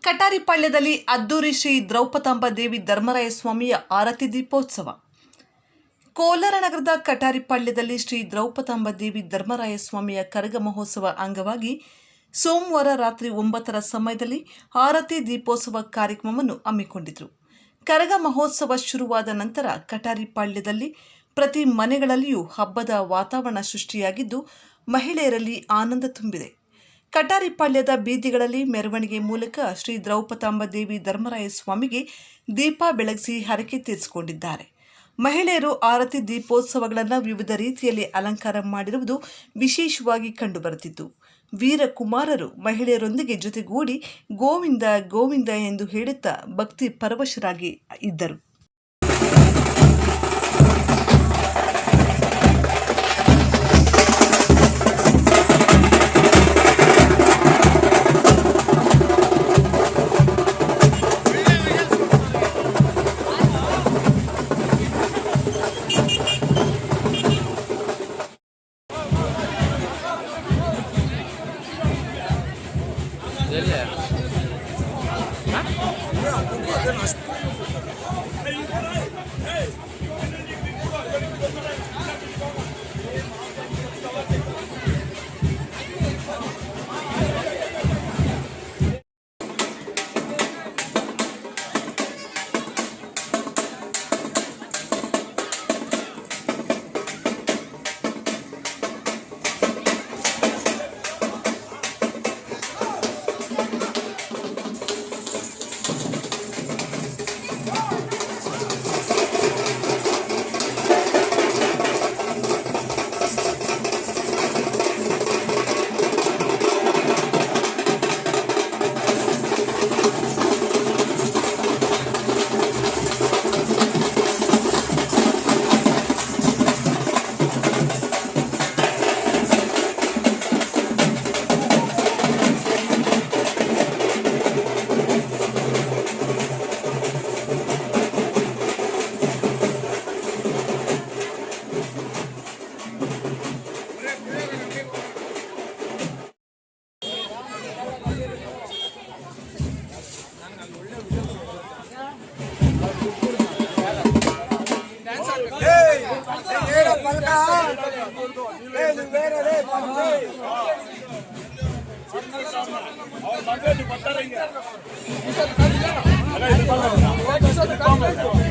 ಕಟಾರಿಪಾಳ್ಯದಲ್ಲಿ ಅದ್ದೂರಿ ಶ್ರೀ ದ್ರೌಪದಾಂಬ ದೇವಿ ಧರ್ಮರಾಯ ಸ್ವಾಮಿಯ ಆರತಿ ದೀಪೋತ್ಸವ. ಕೋಲಾರ ನಗರದ ಕಟಾರಿಪಾಳ್ಯದಲ್ಲಿ ಶ್ರೀ ದ್ರೌಪದಾಂಬ ದೇವಿ ಧರ್ಮರಾಯ ಸ್ವಾಮಿಯ ಕರಗ ಮಹೋತ್ಸವ ಅಂಗವಾಗಿ ಸೋಮವಾರ ರಾತ್ರಿ 9ರ ಸಮಯದಲ್ಲಿ ಆರತಿ ದೀಪೋತ್ಸವ ಕಾರ್ಯಕ್ರಮವನ್ನು ಹಮ್ಮಿಕೊಂಡಿದ್ದರು. ಕರಗ ಮಹೋತ್ಸವ ಶುರುವಾದ ನಂತರ ಕಟಾರಿಪಾಳ್ಯದಲ್ಲಿ ಪ್ರತಿ ಮನೆಗಳಲ್ಲಿಯೂ ಹಬ್ಬದ ವಾತಾವರಣ ಸೃಷ್ಟಿಯಾಗಿದ್ದು, ಮಹಿಳೆಯರಲ್ಲಿ ಆನಂದ ತುಂಬಿದೆ. ಕಟಾರಿಪಾಳ್ಯದ ಬೀದಿಗಳಲ್ಲಿ ಮೆರವಣಿಗೆ ಮೂಲಕ ಶ್ರೀ ದ್ರೌಪದಾಂಬ ದೇವಿ ಧರ್ಮರಾಯ ಸ್ವಾಮಿಗೆ ದೀಪ ಬೆಳಗಿಸಿ ಹರಕೆ ತೀರಿಸಿಕೊಂಡಿದ್ದಾರೆ. ಮಹಿಳೆಯರು ಆರತಿ ದೀಪೋತ್ಸವಗಳನ್ನು ವಿವಿಧ ರೀತಿಯಲ್ಲಿ ಅಲಂಕಾರ ಮಾಡಿರುವುದು ವಿಶೇಷವಾಗಿ ಕಂಡುಬರುತ್ತಿದ್ದು, ವೀರಕುಮಾರರು ಮಹಿಳೆಯರೊಂದಿಗೆ ಜೊತೆಗೂಡಿ ಗೋವಿಂದ ಗೋವಿಂದ ಎಂದು ಹೇಳುತ್ತಾ ಭಕ್ತಿ ಪರವಶರಾಗಿ ಇದ್ದರು. और